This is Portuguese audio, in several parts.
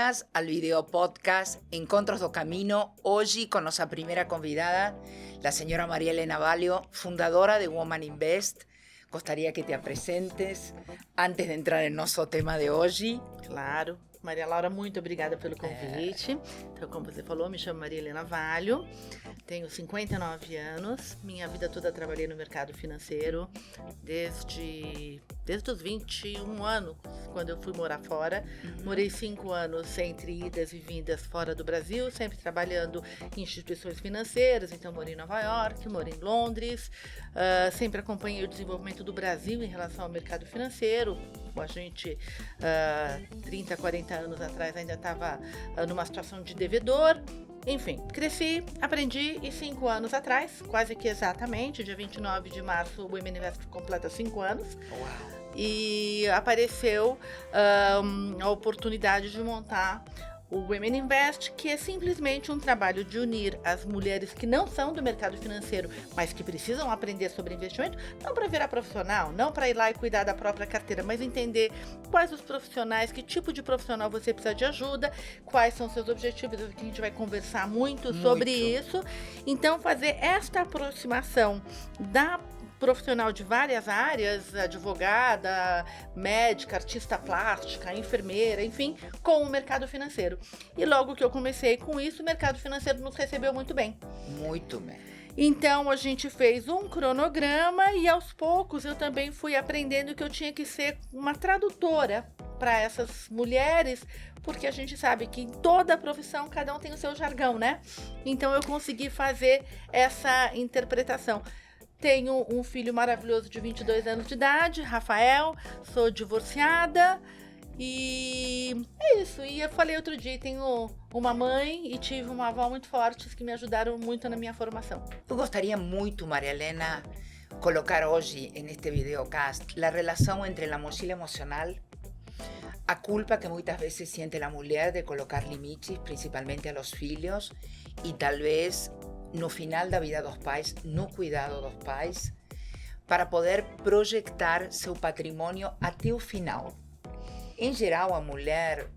Bem-vindas ao video podcast Encontros do Camino. Hoje com nossa primeira convidada, a senhora Maria Helena Valio, fundadora de Woman Invest. Gostaria que te apresentes antes de entrar em nosso tema de hoje. Claro. Maria Laura, muito obrigada pelo convite. Então, como você falou, me chamo Maria Helena Valio, tenho 59 anos, minha vida toda trabalhei no mercado financeiro, desde os 21 anos, quando eu fui morar fora. Morei 5 anos entre idas e vindas fora do Brasil, sempre trabalhando em instituições financeiras. Então, morei em Nova York, morei em Londres, sempre acompanhei o desenvolvimento do Brasil em relação ao mercado financeiro. A gente, 30, 40 anos atrás, ainda estava numa situação de devedor. Enfim, cresci, aprendi e 5 anos atrás, quase que exatamente, dia 29 de março, o Women Invest completa 5 anos. Uau. E apareceu a oportunidade de montar o Women Invest, que é simplesmente um trabalho de unir as mulheres que não são do mercado financeiro, mas que precisam aprender sobre investimento, não para virar profissional, não para ir lá e cuidar da própria carteira, mas entender quais os profissionais, que tipo de profissional você precisa de ajuda, quais são seus objetivos, que a gente vai conversar muito sobre isso. Então, fazer esta aproximação da profissional de várias áreas, advogada, médica, artista plástica, enfermeira, enfim, com o mercado financeiro. E logo que eu comecei com isso, o mercado financeiro nos recebeu muito bem. Muito bem. Então, a gente fez um cronograma e, aos poucos, eu também fui aprendendo que eu tinha que ser uma tradutora para essas mulheres, porque a gente sabe que em toda profissão, cada um tem o seu jargão, né? Então, eu consegui fazer essa interpretação. Tenho um filho maravilhoso de 22 anos de idade, Rafael, sou divorciada e é isso. E eu falei outro dia, tenho uma mãe e tive uma avó muito fortes que me ajudaram muito na minha formação. Eu gostaria muito, Maria Helena, colocar hoje neste videocast a relação entre a mochila emocional, a culpa que muitas vezes sente a mulher de colocar limites, principalmente a los filhos, e talvez no final da vida dos pais, no cuidado dos pais, para poder projetar seu patrimônio até o final. Em geral, a mulher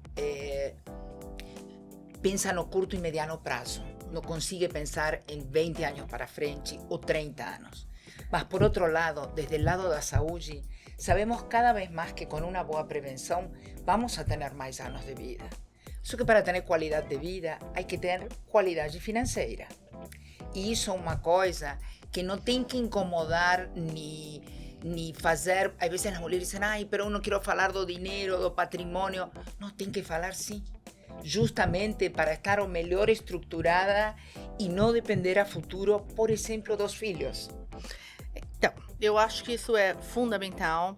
pensa no curto e mediano prazo, não consegue pensar em 20 anos para frente ou 30 anos. Mas, por outro lado, desde o lado da saúde, sabemos cada vez mais que com uma boa prevenção vamos a ter mais anos de vida. Só que para ter qualidade de vida, há que ter qualidade financeira. E isso é uma coisa que não tem que incomodar nem fazer. Às vezes as mulheres dizem, pero eu não quero falar do dinheiro, do patrimônio. Não, tem que falar sim. Justamente para estar o melhor estruturada e não depender a futuro, por exemplo, dos filhos. Então, eu acho que isso é fundamental.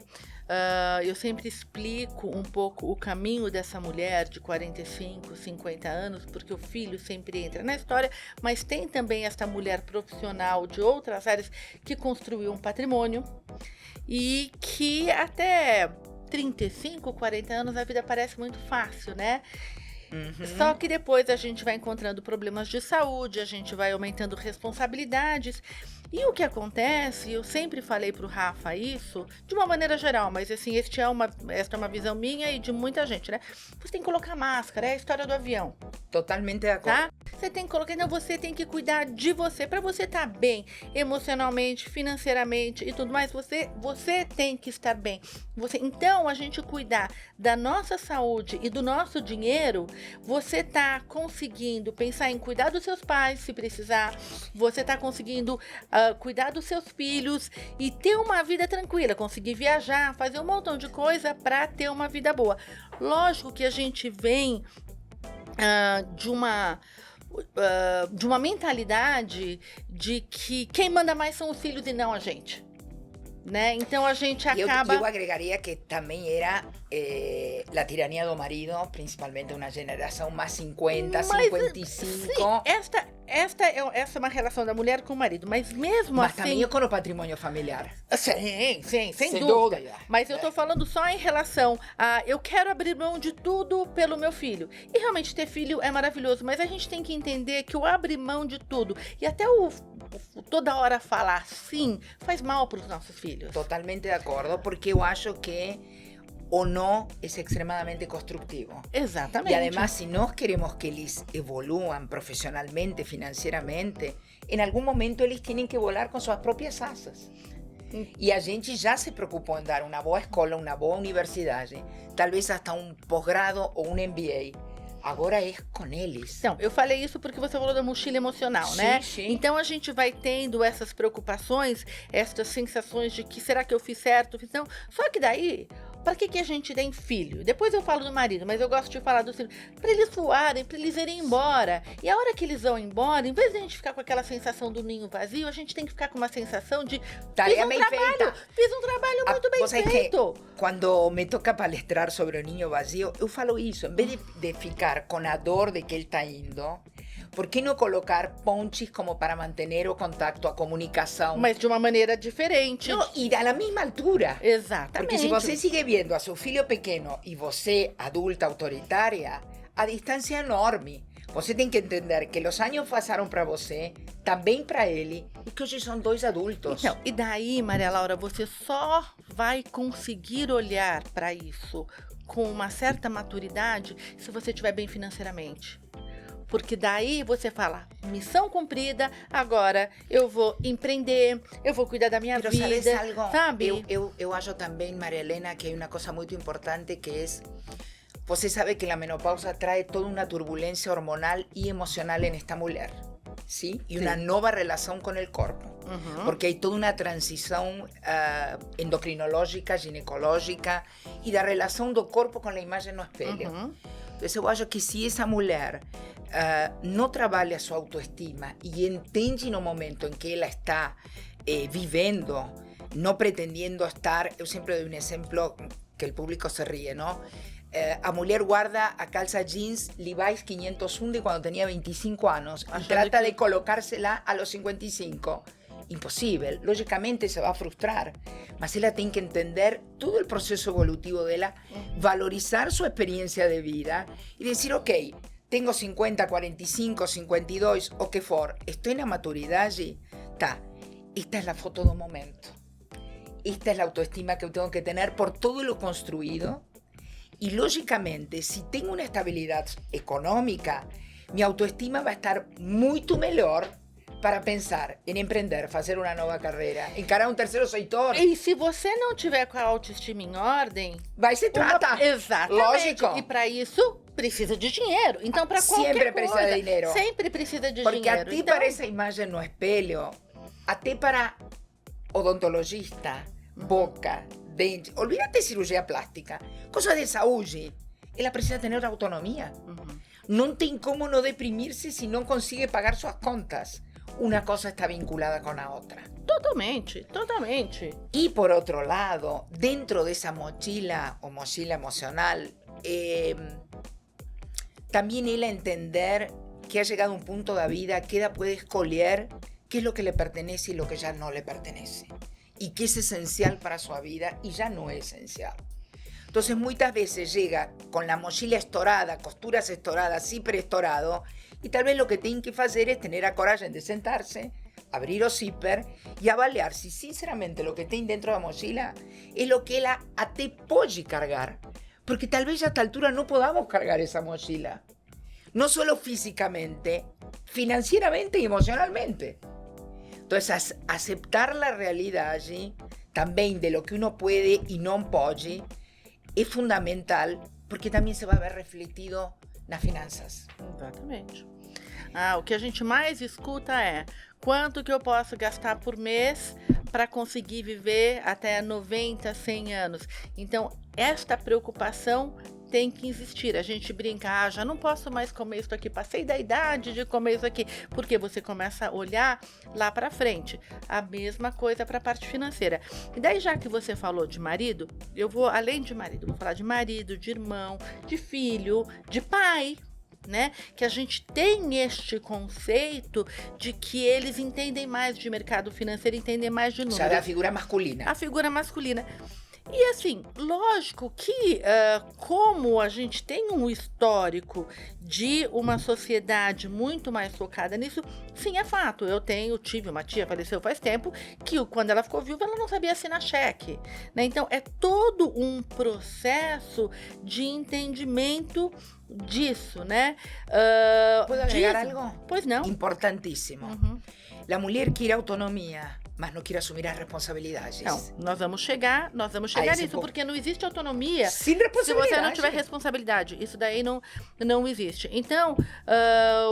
Eu sempre explico um pouco o caminho dessa mulher de 45, 50 anos, porque o filho sempre entra na história, mas tem também esta mulher profissional de outras áreas que construiu um patrimônio e que até 35, 40 anos a vida parece muito fácil, né? Só que depois a gente vai encontrando problemas de saúde, a gente vai aumentando responsabilidades. E o que acontece, eu sempre falei pro Rafa isso, de uma maneira geral, mas assim, esta é uma visão minha e de muita gente, né? Você tem que colocar máscara, é a história do avião. Totalmente de acordo. Tá? Você tem que colocar, então você tem que cuidar de você, para você estar bem, emocionalmente, financeiramente e tudo mais, você tem que estar bem. Então, a gente cuidar da nossa saúde e do nosso dinheiro, você tá conseguindo pensar em cuidar dos seus pais, se precisar, você tá conseguindo cuidar dos seus filhos e ter uma vida tranquila, conseguir viajar, fazer um montão de coisa para ter uma vida boa. Lógico que a gente vem de uma mentalidade de que quem manda mais são os filhos e não a gente, né? Então a gente acaba... Eu agregaria que também era a tirania do marido, principalmente uma geração mais 50, 55. Sim, essa é uma relação da mulher com o marido, mas mesmo mas assim... Mas também é com o patrimônio familiar. Sim, sem dúvida. Mas eu tô falando só em relação a... Eu quero abrir mão de tudo pelo meu filho. E realmente ter filho é maravilhoso, mas a gente tem que entender que o abrir mão de tudo e até toda hora falar sim faz mal para os nossos filhos. Totalmente de acordo, porque eu acho que o no es extremadamente constructivo. Exatamente. Y además, si nós queremos que eles evoluam profissionalmente, financeiramente, em algum momento eles têm que volar com suas próprias asas. E a gente já se preocupou em dar uma boa escola, uma boa universidade, talvez até um pós-grado ou um MBA. Agora é com eles. Então, eu falei isso porque você falou da mochila emocional, né? Sim. Então a gente vai tendo essas preocupações, essas sensações de que será que eu fiz certo, fiz não. Só que daí, para que a gente tem filho? Depois eu falo do marido, mas eu gosto de falar do filho. Para eles voarem, para eles irem embora. E a hora que eles vão embora, em vez de a gente ficar com aquela sensação do ninho vazio, a gente tem que ficar com uma sensação de tarefa bem feita. Fiz um trabalho muito bem feito. Quando me toca palestrar sobre o ninho vazio, eu falo isso. Em vez de ficar com a dor de que ele está indo, por que não colocar pontes como para manter o contato, a comunicação? Mas de uma maneira diferente. Não, e da mesma altura. Exatamente. Porque se você sigue vendo a seu filho pequeno e você, adulta autoritária, a distância é enorme. Você tem que entender que os anos passaram para você, também para ele, e que hoje são dois adultos. Então, e daí, Maria Laura, você só vai conseguir olhar para isso com uma certa maturidade se você estiver bem financeiramente. Porque daí você fala, missão cumprida, agora eu vou empreender, eu vou cuidar da minha vida, sabes algo? sabe? Eu acho também, Maria Helena, que hay uma coisa muito importante que é, você sabe que a menopausa trae toda uma turbulência hormonal e emocional en esta mulher, ¿sí? Y una nueva relación con el cuerpo, porque hay toda una transición endocrinológica, ginecológica y da relación do corpo con la imagen no espelho. Entonces eu acho que se essa mulher não trabalha a sua autoestima e entende no momento em que ela está vivendo, não pretendendo estar, eu sempre dou um exemplo que o público se ríe, não? A mulher guarda a calça jeans Levi's 501 de quando tinha 25 anos e trata de colocársela a los 55. Impossível, lógicamente se vai frustrar, mas ela tem que entender todo o processo evolutivo dela, valorizar sua experiência de vida e dizer, ok, tenho 50, 45, 52, o que for, estou na maturidade, tá, esta é a foto do momento, esta é a autoestima que eu tenho que ter por todo lo construído e, lógicamente, se tenho uma estabilidade econômica, minha autoestima vai estar muito melhor para pensar em empreender, fazer uma nova carreira, encarar um terceiro setor. E se você não tiver com a autoestima em ordem... Vai se trata. Exatamente. Lógico. E para isso, precisa de dinheiro. Então, para qualquer sempre coisa... precisa de dinheiro. Sempre precisa de porque dinheiro. Porque até então... para essa imagem no espelho, até para odontologista, boca, dente, olvídate de cirurgia plástica, coisas de saúde, ela precisa ter autonomia. Não tem como não deprimir-se se não consegue pagar suas contas. Una cosa está vinculada con la otra. Totalmente, totalmente. Y por otro lado, dentro de esa mochila o mochila emocional, también él entender que ha llegado a un punto de la vida que ella puede escoger qué es lo que le pertenece y lo que ya no le pertenece. Y qué es esencial para su vida y ya no es esencial. Entonces muchas veces llega con la mochila estorada, costuras estoradas, zipper estorado, y tal vez lo que tienen que hacer es tener a coragem de sentarse, abrir o zipper y avaliar si sinceramente lo que tiene dentro de la mochila es lo que ella até puede cargar. Porque tal vez a esta altura no podamos cargar esa mochila. No solo físicamente, financieramente y emocionalmente. Entonces, aceptar la realidad allí, también de lo que uno puede y no puede, é fundamental, porque também se vai ver refletido nas finanças. Exatamente. O que a gente mais escuta é quanto que eu posso gastar por mês para conseguir viver até 90, 100 anos. Então, esta preocupação tem que existir. A gente brinca, já não posso mais comer isso aqui, passei da idade de comer isso aqui, porque você começa a olhar lá para frente. A mesma coisa para a parte financeira. E daí, já que você falou de marido, eu vou, além de marido, vou falar de marido, de irmão, de filho, de pai, né? Que a gente tem este conceito de que eles entendem mais de mercado financeiro, entendem mais de números. Já da figura masculina. A figura masculina. E assim, lógico que como a gente tem um histórico de uma sociedade muito mais focada nisso, sim, é fato. Tive uma tia, faleceu faz tempo, que quando ela ficou viúva, ela não sabia assinar cheque, né? Então, é todo um processo de entendimento disso, né? ¿Puedo agregar algo? Pois não. Importantíssimo. La mulher quiere autonomía, mas não quer assumir as responsabilidades. Não, nós vamos chegar nisso, porque não existe autonomia Sem se responsabilidade. você não tiver responsabilidade. Isso daí não existe. Então,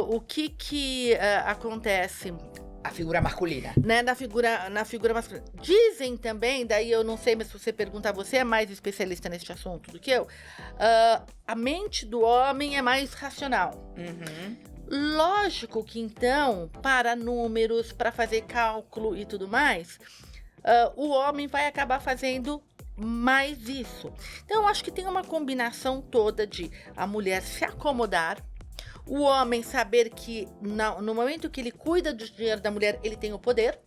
o que acontece? A figura masculina. Né, na figura masculina. Dizem também, daí eu não sei, mas se você perguntar, você é mais especialista neste assunto do que eu, a mente do homem é mais racional. Lógico que então, para números, para fazer cálculo e tudo mais, o homem vai acabar fazendo mais isso. Então, eu acho que tem uma combinação toda de a mulher se acomodar, o homem saber que no momento que ele cuida do dinheiro da mulher, ele tem o poder,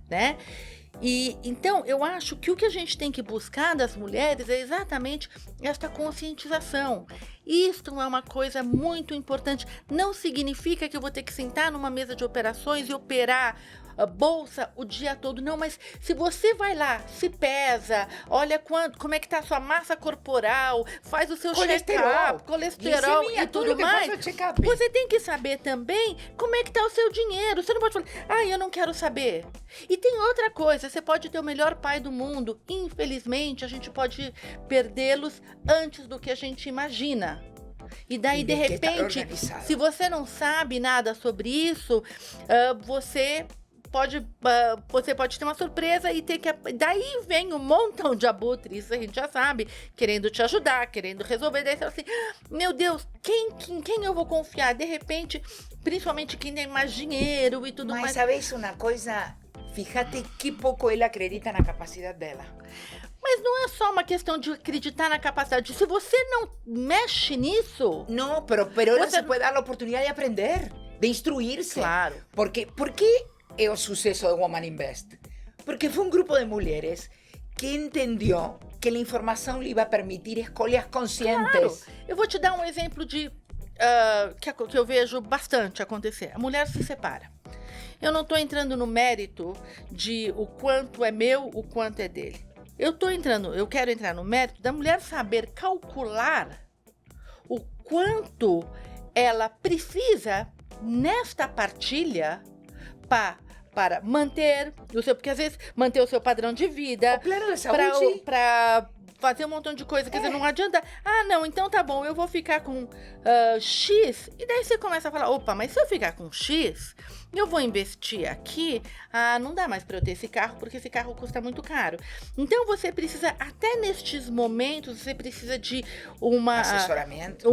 né? E então eu acho que o que a gente tem que buscar das mulheres é exatamente esta conscientização. Isto é uma coisa muito importante. Não significa que eu vou ter que sentar numa mesa de operações e operar a bolsa o dia todo. Não, mas se você vai lá, se pesa, olha como é que tá a sua massa corporal, faz o seu check-up, colesterol e tudo mais, você tem que saber também como é que tá o seu dinheiro. Você não pode falar, eu não quero saber. E tem outra coisa, você pode ter o melhor pai do mundo, infelizmente a gente pode perdê-los antes do que a gente imagina. E daí, de repente, se você não sabe nada sobre isso, você pode ter uma surpresa e ter que... Daí vem um montão de abutres, isso a gente já sabe, querendo te ajudar, querendo resolver. Daí você fala assim, meu Deus, quem eu vou confiar? De repente, principalmente quem tem mais dinheiro e tudo mais. Mas sabes uma coisa? Fíjate que pouco ela acredita na capacidade dela. Mas não é só uma questão de acreditar na capacidade. Se você não mexe nisso... Não, pero ela se pode dar a oportunidade de aprender, de instruir-se. Claro. ¿Por qué é o suceso de Woman Invest? Porque foi um grupo de mulheres que entendeu que a informação lhe vai permitir escolhas conscientes. Claro. Eu vou te dar um exemplo de que eu vejo bastante acontecer. A mulher se separa. Eu não estou entrando no mérito de o quanto é meu, o quanto é dele. Eu quero entrar no mérito da mulher saber calcular o quanto ela precisa nesta partilha para manter o seu, porque às vezes manter o seu padrão de vida, para fazer um montão de coisa, quer dizer, não adianta, não, então tá bom, eu vou ficar com X, e daí você começa a falar, opa, mas se eu ficar com X, eu vou investir aqui, não dá mais para eu ter esse carro, porque esse carro custa muito caro. Então você precisa, até nestes momentos, você precisa de um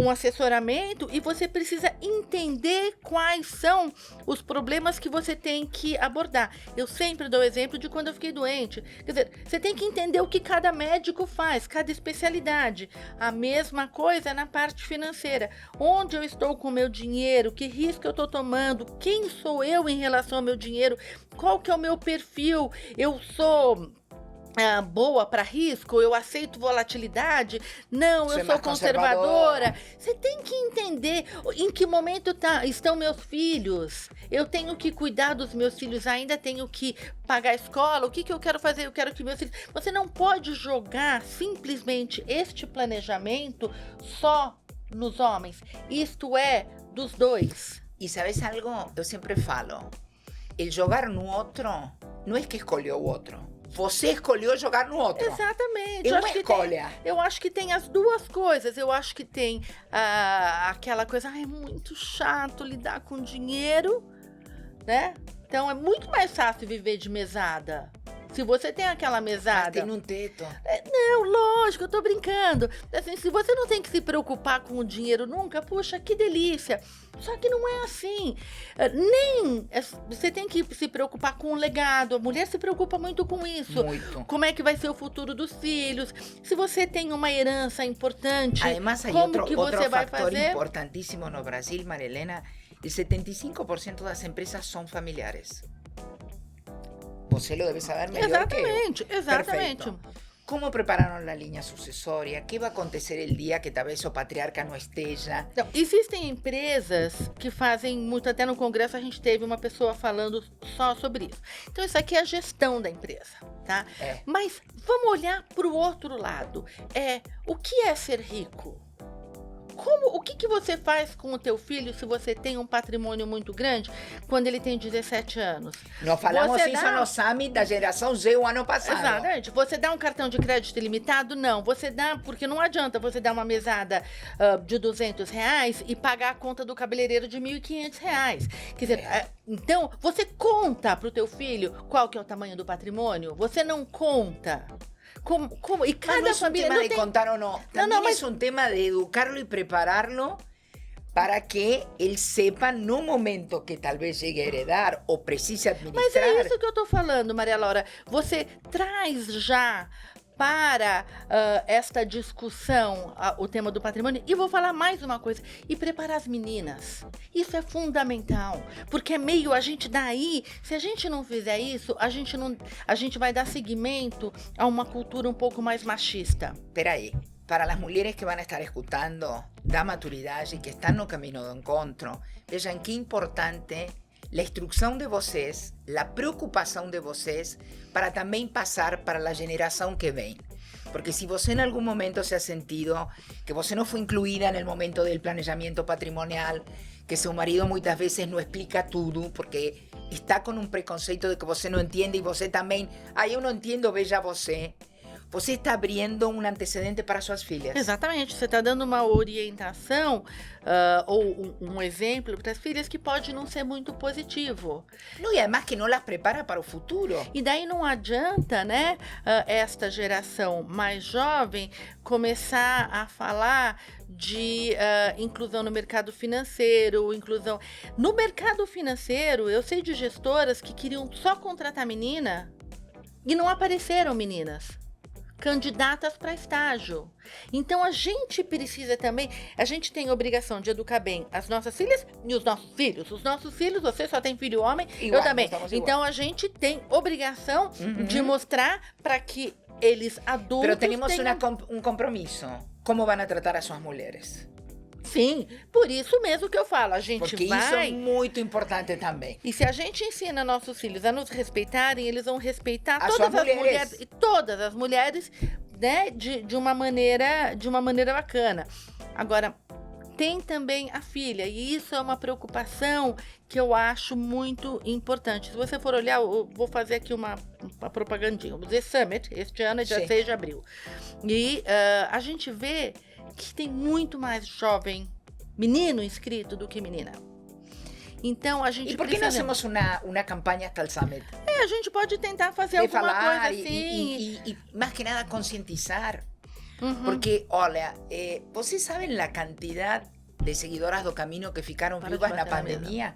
assessoramento, e você precisa entender quais são os problemas que você tem que abordar. Eu sempre dou o exemplo de quando eu fiquei doente. Quer dizer, você tem que entender o que cada médico faz, cada especialidade. A mesma coisa na parte financeira. Onde eu estou com o meu dinheiro, que risco eu estou tomando, quem sou eu em relação ao meu dinheiro, qual que é o meu perfil, eu sou boa para risco, eu aceito volatilidade, não, eu sou conservadora. Você tem que entender em que momento estão meus filhos, eu tenho que cuidar dos meus filhos, ainda tenho que pagar a escola, o que eu quero fazer, eu quero que meus filhos... Você não pode jogar simplesmente este planejamento só nos homens, isto é dos dois. E sabes algo? Eu sempre falo, el jogar no outro não é que escolheu o outro. Você escolheu jogar no outro. Exatamente. É uma escolha. Eu acho que tem as duas coisas. Eu acho que tem aquela coisa, é muito chato lidar com dinheiro, né? Então é muito mais fácil viver de mesada. Se você tem aquela mesada... Mas tem um teto. Não, lógico, eu tô brincando. Assim, se você não tem que se preocupar com o dinheiro nunca, puxa, que delícia. Só que não é assim. Você tem que se preocupar com o legado. A mulher se preocupa muito com isso. Muito. Como é que vai ser o futuro dos filhos? Se você tem uma herança importante, además, como que você vai fazer? Outro fator importantíssimo no Brasil, Maria Helena, o 75% das empresas são familiares. Você lo deve saber melhor que eu. Exatamente. Perfeito. como prepararam a linha sucessória? O que vai acontecer o dia que talvez o patriarca não esteja? Então, existem empresas que fazem muito, até no congresso a gente teve uma pessoa falando só sobre isso. Então, isso aqui é a gestão da empresa, tá? Mas vamos olhar para o outro lado. O que é ser rico? O que você faz com o teu filho se você tem um patrimônio muito grande quando ele tem 17 anos? Nós falamos isso no summit da geração Z o ano passado. Exatamente. Você dá um cartão de crédito ilimitado? Não. Você dá, porque não adianta você dar uma mesada de R$200 e pagar a conta do cabeleireiro de R$1.500. Quer dizer, então, você conta para o teu filho qual que é o tamanho do patrimônio? Você não conta. Como? E cada não é família tema não de tem... contar ou não. Também é um tema de educarlo e prepararlo para que ele sepa no momento que talvez chegue a heredar ou precise administrar. Mas é isso que eu estou falando, Maria Laura. Você traz já para esta discussão o tema do patrimônio. E vou falar mais uma coisa. E preparar as meninas. Isso é fundamental. Porque a gente daí, se a gente não fizer isso, a gente vai dar seguimento a uma cultura um pouco mais machista. Espera aí. Para as mulheres que vão estar escutando da maturidade, que estão no caminho do encontro, vejam que importante a instrução de vocês, a preocupação de vocês, para também passar para a geração que vem. Porque se você em algum momento se ha sentido que você não foi incluída no momento do planejamento patrimonial, que seu marido muitas vezes não explica tudo, porque está com um preconceito de que você não entende e você também, eu não entendo, veja você. Você está abrindo um antecedente para suas filhas. Exatamente. Você está dando uma orientação ou um exemplo para as filhas que pode não ser muito positivo. Não, e además que não as prepara para o futuro. E daí não adianta, né, esta geração mais jovem começar a falar de inclusão no mercado financeiro, inclusão... No mercado financeiro, eu sei de gestoras que queriam só contratar menina e não apareceram meninas candidatas para estágio. Então, a gente precisa também, a gente tem a obrigação de educar bem as nossas filhas e os nossos filhos. Os nossos filhos, você só tem filho homem, igual, eu também. Então, a gente tem obrigação de mostrar para que eles adultos Pero temos um compromisso. Como vão tratar as suas mulheres? Sim, por isso mesmo que eu falo, a gente porque vai... isso é muito importante também. E se a gente ensina nossos filhos a nos respeitarem, eles vão respeitar todas as mulheres. E todas as mulheres, né, de uma maneira bacana. Agora, tem também a filha, e isso é uma preocupação que eu acho muito importante. Se você for olhar, eu vou fazer aqui uma propagandinha. O The Summit, este ano é dia 6 de abril. E a gente vê que tem muito mais jovem menino inscrito do que menina. Então, a gente... E por que não hacemos uma campanha hasta o Summit? A gente pode tentar fazer alguma coisa assim. E mais que nada, conscientizar. Porque, olha, vocês sabem a quantidade de seguidoras do Camino que ficaram viúvas na pandemia?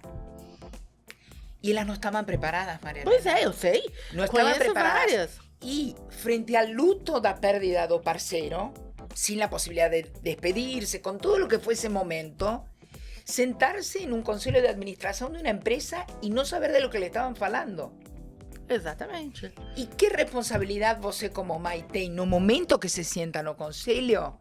E elas não estavam preparadas, Maria Helena. Pois eu sei. Não estavam preparadas. Várias. E, frente ao luto da pérdida do parceiro, sin la posibilidad de despedirse, con todo lo que fue ese momento, sentarse en un consejo de administración de una empresa y no saber de lo que le estaban falando. Exatamente. E que responsabilidade você como mãe tem no momento que se sienta no conselho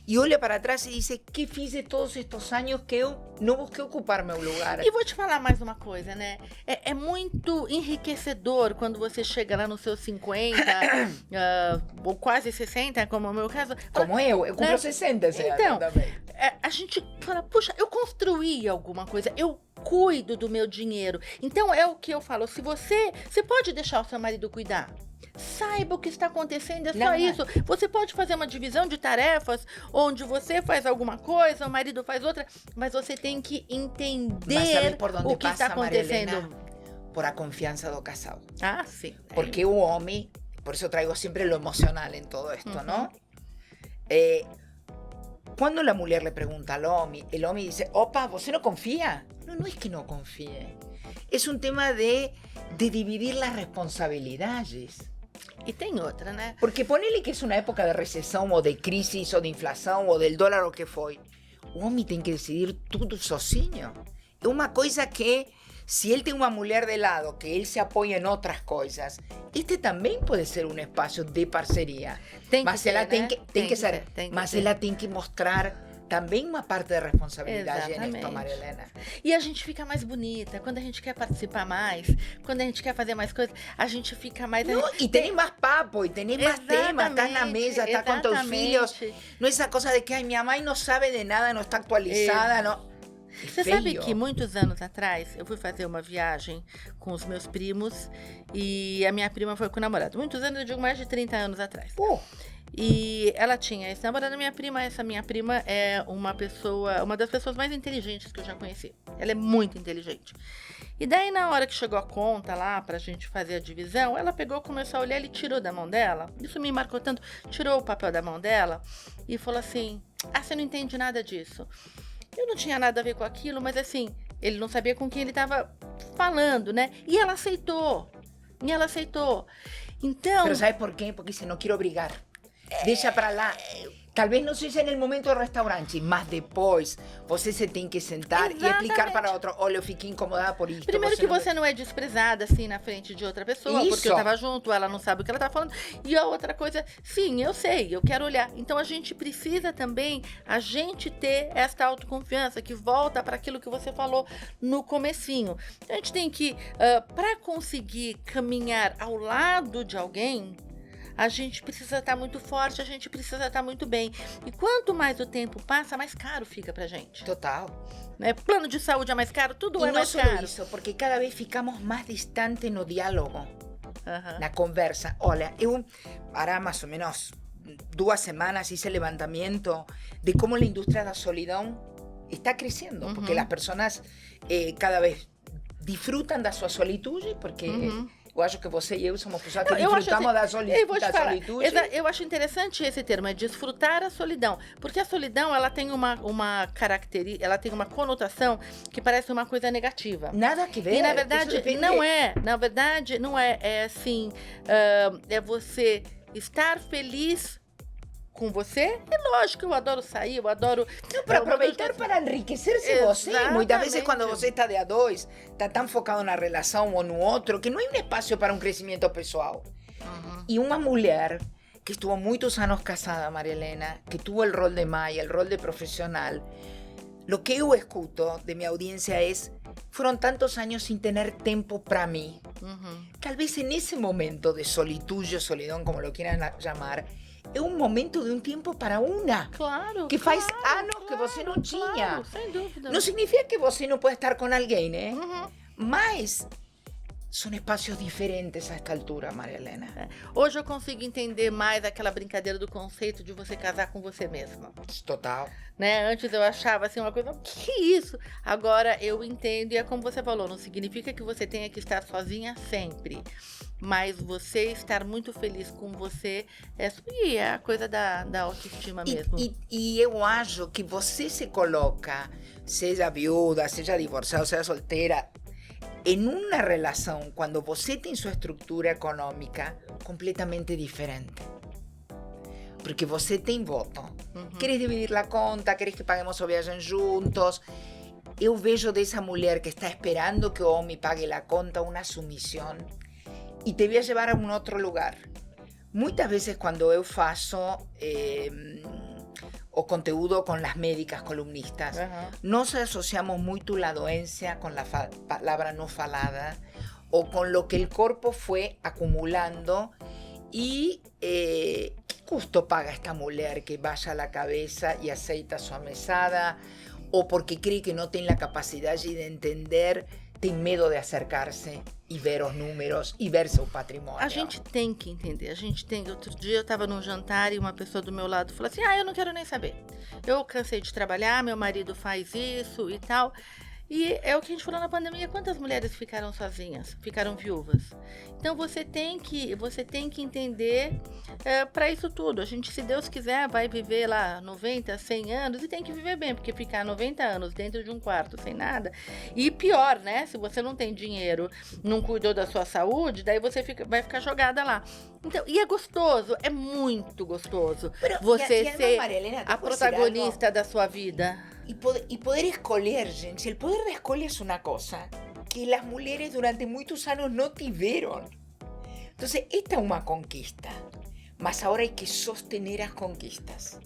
e olha para trás e diz: que fiz de todos estes anos que eu não busquei ocupar meu lugar. E vou te falar mais uma coisa, né? É muito enriquecedor quando você chega lá nos seus 50, ou quase 60, como é o meu caso. Como eu cumpro, né? 60 esse então, ano também. A gente fala, puxa, eu construí alguma coisa, eu cuido do meu dinheiro. Então é o que eu falo, se você pode deixar o seu marido cuidar. Saiba o que está acontecendo, é só isso. Você pode fazer uma divisão de tarefas, onde você faz alguma coisa, o marido faz outra, mas você tem que entender o que está acontecendo. Por a confiança do casal. Ah, sim. Porque o homem, por isso eu trago sempre lo emocional em todo esto, ¿no? Quando a mulher le pergunta ao homem, o homem diz: opa, você não confia? Não é que não confie. É um tema de dividir as responsabilidades. E tem outra, né? Porque ponele que é uma época de recessão, ou de crise, ou de inflação, ou del dólar, o que foi. O homem tem que decidir tudo sozinho. É uma coisa que, si él tiene una mujer de lado, que él se apoya en otras cosas, este también puede ser un espacio de parcería. Mas ela tem que ser, mas ela tem que mostrar também uma parte da responsabilidade nisso, Maria Helena. E a gente fica mais bonita, quando a gente quer participar mais, quando a gente quer fazer mais coisas, a gente fica mais... Não, e tem mais papo, e tem mais temas, estás na mesa, estás com teus filhos, não é essa coisa de que ai, minha mãe não sabe de nada, não está atualizada, não... Você sabe que muitos anos atrás eu fui fazer uma viagem com os meus primos e a minha prima foi com o namorado. Muitos anos, eu digo mais de 30 anos atrás. E ela tinha esse namorado, essa minha prima é uma das pessoas mais inteligentes que eu já conheci. Ela é muito inteligente. E daí, na hora que chegou a conta lá pra gente fazer a divisão, ela pegou, começou a olhar, ele tirou da mão dela. Isso me marcou tanto. Tirou o papel da mão dela e falou assim: você não entende nada disso. Eu não tinha nada a ver com aquilo, mas assim, ele não sabia com quem ele estava falando, né? E ela aceitou. Então... Pero sabe por quê? Porque se não quero brigar. Deixa pra lá. Talvez não seja no momento do restaurante, mas depois você se tem que sentar e explicar para outro: olha, eu fiquei incomodada por isso. Primeiro que você não é desprezada assim na frente de outra pessoa, porque eu tava junto, ela não sabe o que ela tá falando. E a outra coisa, sim, eu sei, eu quero olhar. Então a gente precisa também, ter esta autoconfiança que volta para aquilo que você falou no comecinho. A gente tem que, para conseguir caminhar ao lado de alguém, a gente precisa estar muito forte, a gente precisa estar muito bem. E quanto mais o tempo passa, mais caro fica pra gente. Total. Plano de saúde é mais caro, tudo é mais caro. E não só isso, porque cada vez ficamos mais distantes no diálogo, na conversa. Olha, eu, para mais ou menos 2 semanas, hice levantamento de como a indústria da solidão está crescendo, porque as pessoas cada vez disfrutam da sua solitude, porque... Eu acho que você e eu somos pessoas que desfrutamos da solitude. Eu acho interessante esse termo, é desfrutar a solidão. Porque a solidão, ela tem uma característica, ela tem uma conotação que parece uma coisa negativa. Nada que ver. E na verdade não é. Na verdade não é. É assim, é você estar feliz com você. É lógico, eu adoro sair, eu adoro... Para aproveitar para enriquecer-se você. Muitas vezes quando você está de a dois, está tão focado na relação ou no outro, que não há espaço para um crescimento pessoal. E uma mulher que estuvo muitos anos casada, Maria Helena, que tuvo o rol de mãe, o rol de profissional, lo que eu escuto de minha audiência é: foram tantos anos sem ter tempo para mim. Talvez nesse momento de solitude, solidão, como lo quieran chamar, é um momento de um tempo para uma. Claro. Que faz anos que você não tinha. Claro, sem dúvida. Não significa que você não pode estar com alguém, né? Mas são espaços diferentes a esta altura, Maria Helena. Hoje eu consigo entender mais aquela brincadeira do conceito de você casar com você mesma. Total. Né? Antes eu achava assim uma coisa, que isso? Agora eu entendo, e é como você falou, não significa que você tenha que estar sozinha sempre. Mas você estar muito feliz com você é a coisa da autoestima mesmo. E eu acho que você se coloca, seja viúva, seja divorciada, seja solteira, em uma relação, quando você tem sua estrutura econômica completamente diferente. Porque você tem voto. Queres dividir a conta, queres que paguemos a viagem juntos. Eu vejo dessa mulher que está esperando que o homem pague a conta uma submissão e te voy a llevar a um outro lugar. Muitas vezes, quando eu faço o conteúdo com as médicas columnistas, nós associamos muito a doença com a palavra não falada ou com o que o corpo foi acumulando. E que custo paga esta mulher que baixa a cabeça e aceita sua mesada, ou porque cree que não tem a capacidade de entender, tem medo de acercar-se e ver os números e ver seu patrimônio. A gente tem que entender, Outro dia eu estava num jantar e uma pessoa do meu lado falou assim: eu não quero nem saber. Eu cansei de trabalhar, meu marido faz isso e tal. E é o que a gente falou na pandemia: quantas mulheres ficaram sozinhas, ficaram viúvas? Então você tem que entender para isso tudo. A gente, se Deus quiser, vai viver lá 90, 100 anos e tem que viver bem, porque ficar 90 anos dentro de um quarto sem nada, e pior, né? Se você não tem dinheiro, não cuidou da sua saúde, daí você vai ficar jogada lá. Então, e é gostoso, é muito gostoso você ser a protagonista da sua vida. E poder escolher, gente. O poder de escolha é uma coisa que las mujeres durante muchos años no tuvieron. Entonces, esta es una conquista, mas ahora hay que sostener las conquistas.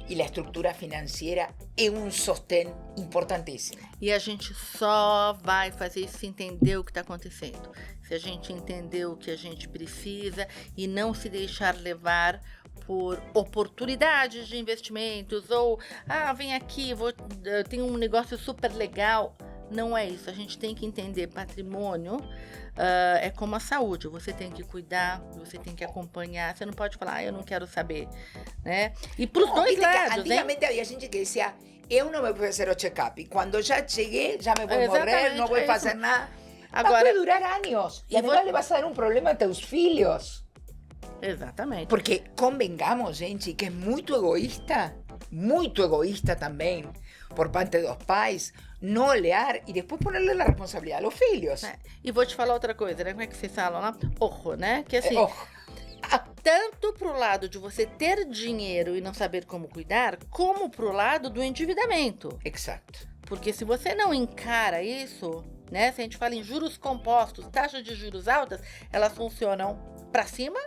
E a estrutura financeira é um sostén importantíssimo. E a gente só vai fazer isso se entender o que está acontecendo. Se a gente entender o que a gente precisa e não se deixar levar por oportunidades de investimentos ou, vem aqui, tem um negócio super legal. Não é isso, a gente tem que entender patrimônio é como a saúde, você tem que cuidar, você tem que acompanhar, você não pode falar, eu não quero saber, né? E para os dois lados, antigamente havia gente que dizia, eu não vou fazer o check-up, quando já cheguei, já me vou morrer, não vou fazer nada. Agora, vai durar anos, e además le vas a dar um problema a teus filhos. Exatamente. Porque convengamos, gente, que é muito egoísta também, por parte dos pais, não olhar e depois ponerle a responsabilidade aos filhos. E vou te falar outra coisa, né? Como é que vocês falam lá? Ojo, né? Que assim, tanto pro lado de você ter dinheiro e não saber como cuidar, como pro lado do endividamento. Exato. Porque se você não encara isso, né? Se a gente fala em juros compostos, taxas de juros altas, elas funcionam para cima,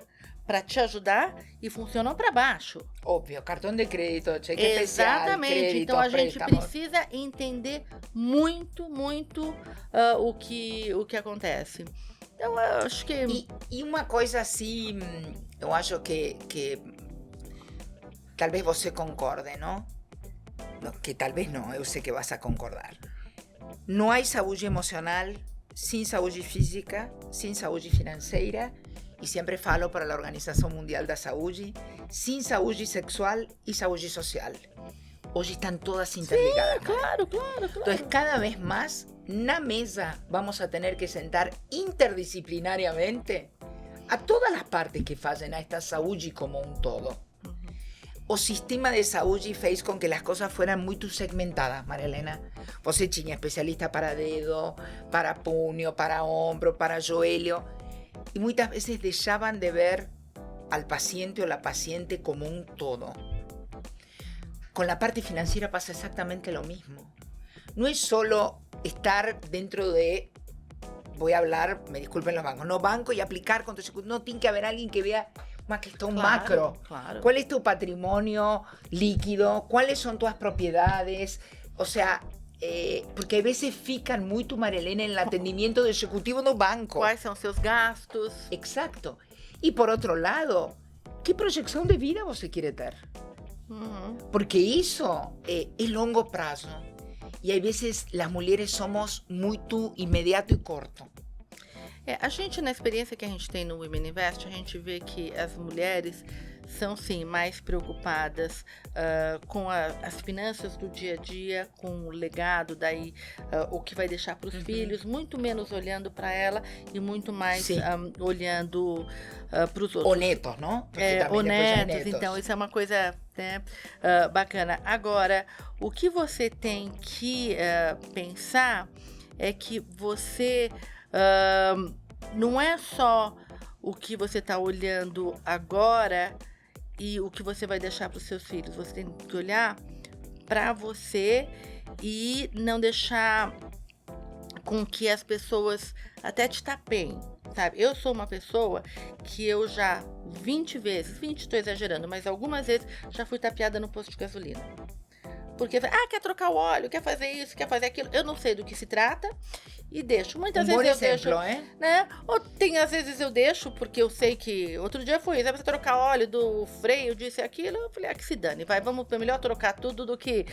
para te ajudar, e funcionam para baixo. Óbvio, cartão de crédito, cheque especial, crédito, então a gente préstamo. precisa entender muito o que acontece. Então eu acho que... E uma coisa assim, eu acho que talvez você concorde, não? Que talvez não, eu sei que vas a concordar. Não há saúde emocional sem saúde física, sem saúde financeira, e sempre falo para a Organização Mundial da Saúde, sem saúde sexual e saúde social. Hoje estão todas interligadas. Sim, claro. Então, cada vez mais, na mesa, vamos a ter que sentar interdisciplinariamente a todas as partes que fazem a esta saúde como um todo. O sistema de saúde fez com que as coisas fossem muito segmentadas, Maria Helena. Você tinha especialista para dedo, para punho, para ombro, para joelho. Y muchas veces dejaban de ver al paciente o la paciente como un todo. Con la parte financiera pasa exactamente lo mismo. No es solo estar dentro de, voy a hablar, me disculpen los bancos, no banco y aplicar con tu, no tiene que haber alguien que vea más que esto, un macro. Claro. ¿Cuál es tu patrimonio líquido? ¿Cuáles son tus propiedades? O sea, porque a veces fican muito, Maria Helena, en el atendimiento do executivo no banco. Quais são seus gastos? Exacto. Y por otro lado, ¿qué proyección de vida você quiere ter? Porque eso es longo prazo. Y a veces las mujeres somos muito inmediato e corto. A gente, na experiência que a gente tem no Women Invest, a gente vê que as mulheres são, sim, mais preocupadas com as finanças do dia a dia, com o legado, daí o que vai deixar para os filhos, muito menos olhando para ela e muito mais olhando para os outros. Ou netos, não? Ou netos, então isso é uma coisa, né, bacana. Agora, o que você tem que pensar é que você... não é só o que você está olhando agora e o que você vai deixar para os seus filhos. Você tem que olhar para você e não deixar com que as pessoas até te tapeiem, sabe? Eu sou uma pessoa que eu já 20 vezes, estou exagerando, mas algumas vezes já fui tapeada no posto de gasolina. Porque, quer trocar o óleo, quer fazer isso, quer fazer aquilo. Eu não sei do que se trata e deixo. Muitas vezes eu deixo, né? Ou às vezes eu deixo, porque eu sei que... Outro dia foi, você trocar óleo do freio, disso e aquilo. Eu falei, que se dane, melhor trocar tudo do que...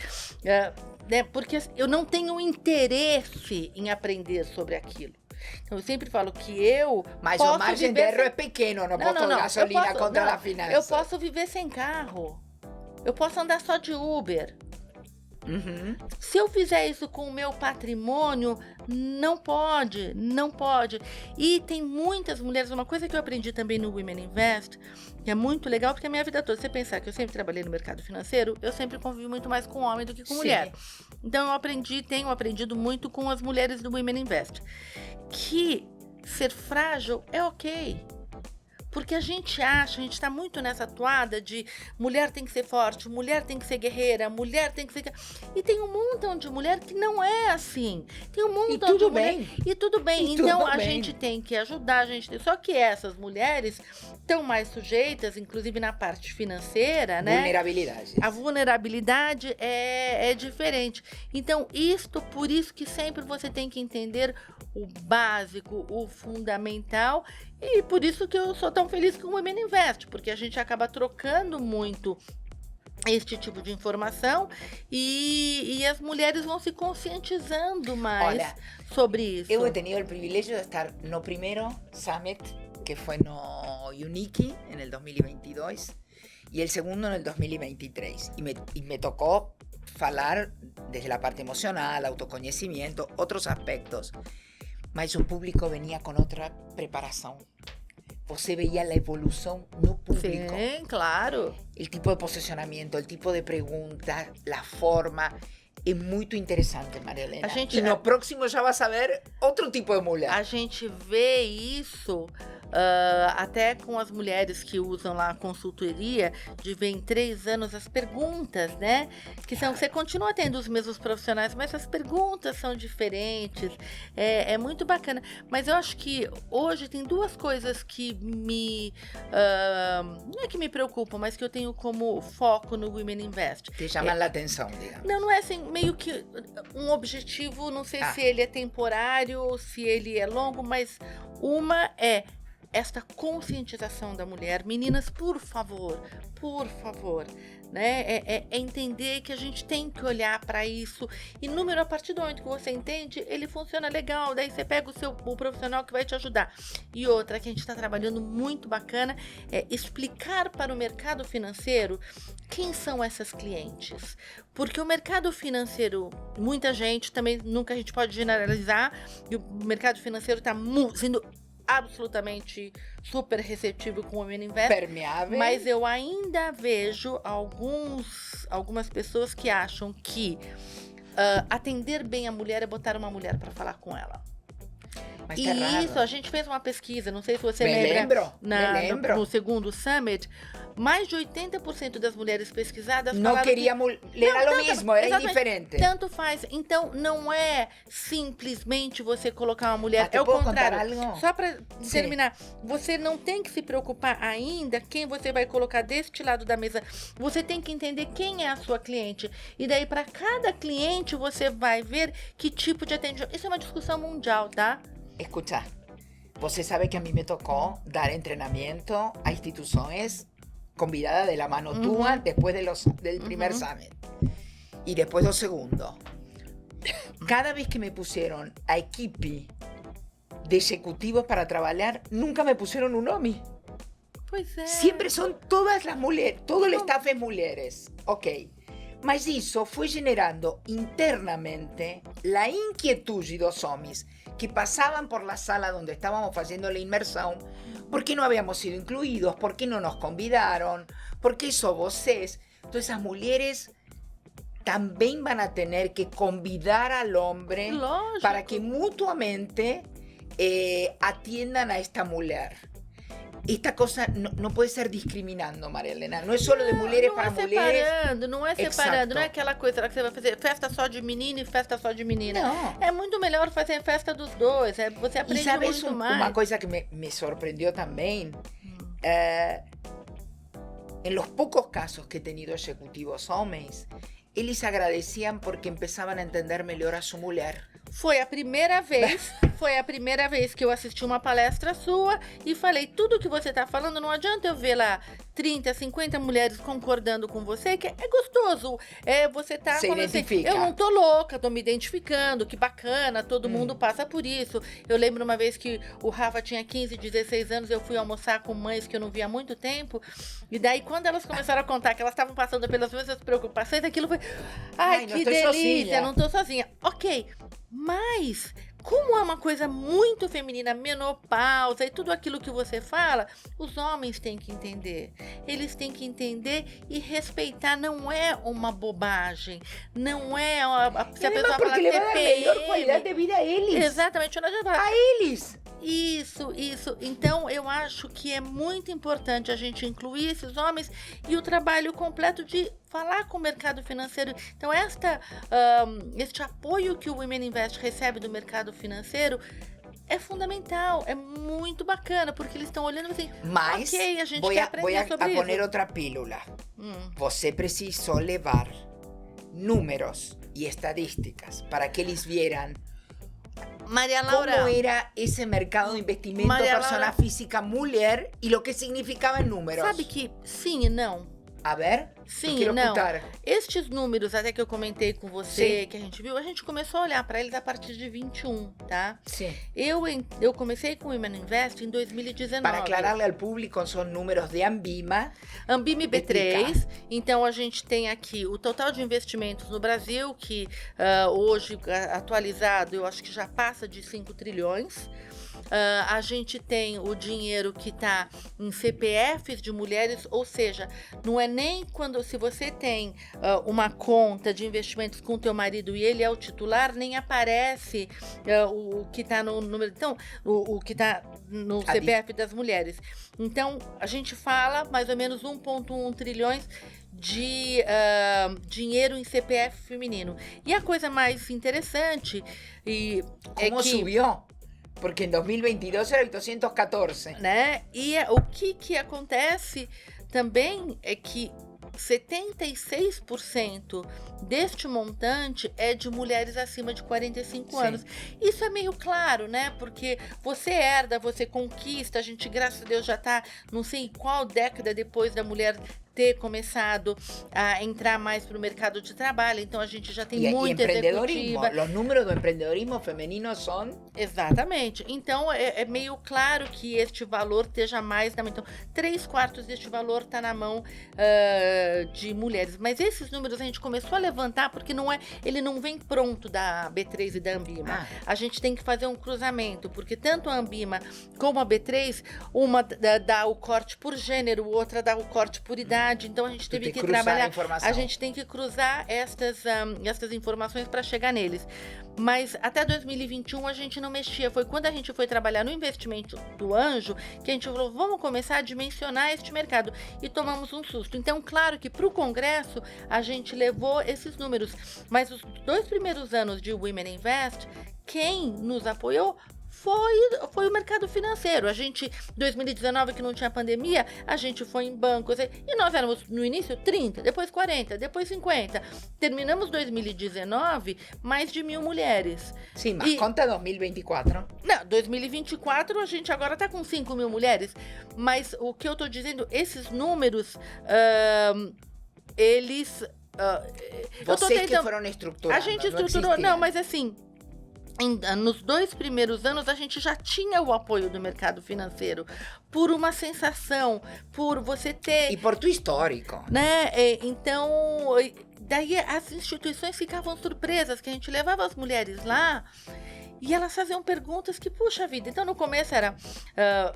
né? Porque eu não tenho interesse em aprender sobre aquilo. Então, eu sempre falo que Mas o margem de erro é pequeno no posto de gasolina contra a finança. Eu posso viver sem carro. Eu posso andar só de Uber. Se eu fizer isso com o meu patrimônio, não pode. E tem muitas mulheres, uma coisa que eu aprendi também no Women Invest, que é muito legal, porque a minha vida toda, você pensar que eu sempre trabalhei no mercado financeiro, eu sempre convivi muito mais com homem do que com mulher. Então eu tenho aprendido muito com as mulheres do Women Invest, que ser frágil é ok. Porque a gente está muito nessa toada de mulher tem que ser forte, mulher tem que ser guerreira, mulher tem que ser... E tem um montão de mulher que não é assim. Tem um montão de mulher... E tudo bem. Então, a gente tem que ajudar, Só que essas mulheres estão mais sujeitas, inclusive na parte financeira, né? Vulnerabilidade. A vulnerabilidade é diferente. Então, por isso que sempre você tem que entender o básico, o fundamental, e por isso que eu sou tão feliz com o Women Invest, porque a gente acaba trocando muito este tipo de informação e as mulheres vão se conscientizando mais sobre isso. Eu he tenido el privilegio de estar no primeiro Summit, que foi no Unique, en el 2022, y el segundo en el 2023. Y me tocó falar desde la parte emocional, autoconhecimiento, otros aspectos. Mas o público venía con otra preparação. Você veía la evolución no público. Sim, claro. El tipo de posicionamiento, el tipo de preguntas, la forma. É muito interessante, Maria Helena. E no próximo já vai saber outro tipo de mulher. A gente vê isso até com as mulheres que usam lá a consultoria, de ver em 3 anos as perguntas, né? Que são, você continua tendo os mesmos profissionais, mas as perguntas são diferentes. É muito bacana. Mas eu acho que hoje tem 2 coisas que não é que me preocupam, mas que eu tenho como foco no Women Invest. Que chamam a atenção, digamos. Não é assim, meio que um objetivo, não sei se ele é temporário, se ele é longo, mas uma é esta conscientização da mulher. Meninas, por favor, né? É entender que a gente tem que olhar para isso. E número, a partir do momento que você entende, ele funciona legal. Daí você pega o profissional que vai te ajudar. E outra que a gente está trabalhando muito bacana é explicar para o mercado financeiro quem são essas clientes. Porque o mercado financeiro, muita gente também, nunca a gente pode generalizar, e o mercado financeiro está sendo absolutamente super receptivo com o Women Invest. Permeável. Mas eu ainda vejo algumas pessoas que acham que atender bem a mulher é botar uma mulher para falar com ela. Mas e tá isso, a gente fez uma pesquisa, não sei se você me lembra, lembro. no segundo Summit, mais de 80% das mulheres pesquisadas não queríamos ler o mesmo, era indiferente. Tanto faz. Então, não é simplesmente você colocar uma mulher, é o contrário. Algo? Só para terminar, você não tem que se preocupar ainda quem você vai colocar deste lado da mesa. Você tem que entender quem é a sua cliente. E daí, para cada cliente, você vai ver que tipo de atendimento. Isso é uma discussão mundial, tá? Escucha, você sabe que a mim me tocou dar treinamento a instituições convidada de la mano tua después del primer summit y después do segundo. Cada vez que me pusieron a equipe de ejecutivos para trabalhar, nunca me pusieron un hombre. Pois é. Siempre son todas las mujeres, todo el staff es mujeres. Ok. Mas isso foi generando internamente la inquietud de dos homens que pasaban por la sala donde estábamos haciendo la inmersión. ¿Por qué no habíamos sido incluidos? ¿Por qué no nos convidaron? ¿Por qué eso vocês? Entonces esas mujeres también van a tener que convidar al hombre para que mutuamente atiendan a esta mujer. Esta cosa no puede ser discriminando, Maria Helena. Não é só de mulheres para mulheres. Não é separando, não é aquela coisa que você vai fazer festa só de menino e festa só de menina. Não. É muito melhor fazer festa dos dois. Você aprende muito mais. Uma coisa que me sorprendió também, en los pocos casos que he tenido ejecutivos homens, eles agradeciam porque empezavam a entender melhor a sua mulher. Foi a primeira vez que eu assisti uma palestra sua e falei, tudo que você está falando, não adianta eu ver lá 30, 50 mulheres concordando com você, que é gostoso. Você tá se identifica. Eu não tô louca, tô me identificando, que bacana, todo mundo passa por isso. Eu lembro uma vez que o Rafa tinha 15, 16 anos, eu fui almoçar com mães que eu não via há muito tempo, e daí quando elas começaram a contar que elas estavam passando pelas mesmas preocupações, aquilo foi, ai que delícia, sozinha. Não tô sozinha. Ok, mas como é uma coisa muito feminina, menopausa e tudo aquilo que você fala, os homens têm que entender. Eles têm que entender e respeitar. Não é uma bobagem. Não é... Se a pessoa porque fala le vai dar melhor qualidade de vida a eles. Exatamente. A eles. Isso. Então, eu acho que é muito importante a gente incluir esses homens e o trabalho completo de falar com o mercado financeiro. Então, este apoio que o Women Invest recebe do mercado financeiro é fundamental, é muito bacana, porque eles estão olhando assim, Mas ok, a gente quer aprender sobre isso. Vou poner outra pílula. Você precisou levar números e estadísticas para que eles vieran Maria Laura, cómo era ese mercado de investimento Maria persona Laura, física mujer y lo que significaba en números. sabe que sim e não. A ver, Sim, quero não. escutar. Estes números, até que eu comentei com você, Sim. que a gente viu, a gente começou a olhar para eles a partir de 21, tá? Sim. Eu comecei com o Women Invest em 2019. Para aclararle al público, son números de Ambima. Ambima B3, Explicar. então a gente tem aqui o total de investimentos no Brasil, que hoje, atualizado, eu acho que já passa de 5 trilhões. A gente tem o dinheiro que está em CPFs de mulheres, ou seja, não é nem se você tem uma conta de investimentos com o teu marido e ele é o titular, nem aparece o que está no número, então, o que está no CPF das mulheres. Então, a gente fala mais ou menos 1,1 trilhões de dinheiro em CPF feminino. E a coisa mais interessante é ¿Cómo que subió? Porque en 2022 era 814. né? E o que acontece também é que 76% deste montante é de mulheres acima de 45 Sim. anos. Isso é meio claro, né? Porque você herda, você conquista, a gente, graças a Deus, já tá não sei qual década depois da mulher ter começado a entrar mais para o mercado de trabalho, então a gente já tem muita empreendedorismo. executiva. Los números do empreendedorismo femenino son... Exatamente. Então, é meio claro que este valor esteja mais na mão. Então, 3/4 deste valor está na mão de mulheres. Mas esses números a gente começou a levantar porque ele não vem pronto da B3 e da Ambima. A gente tem que fazer um cruzamento, porque tanto a Ambima como a B3, uma dá o corte por gênero, outra dá o corte por idade. Então, a gente teve que trabalhar. A gente tem que cruzar estas informações para chegar neles. Mas até 2021 a gente não mexia. Foi quando a gente foi trabalhar no investimento do anjo que a gente falou, vamos começar a dimensionar este mercado. E tomamos um susto. Então, claro que para o Congresso a gente levou esses números. Mas os 2 primeiros anos de Women Invest, quem nos apoiou foi o mercado financeiro. A gente, 2019, que não tinha pandemia, a gente foi em bancos. E nós éramos, no início, 30, depois 40, depois 50. Terminamos 2019, mais de 1.000 mulheres. Sim, mas conta 2024. Não, 2024 a gente agora está com 5.000 mulheres. Mas o que eu estou dizendo, esses números, eles... Vocês que foram estruturando. A gente estruturou, não, mas assim... Nos 2 primeiros anos, a gente já tinha o apoio do mercado financeiro por uma sensação, por você ter... E por tu histórico. Né? Então, daí as instituições ficavam surpresas, que a gente levava as mulheres lá e elas faziam perguntas que, puxa vida, então no começo era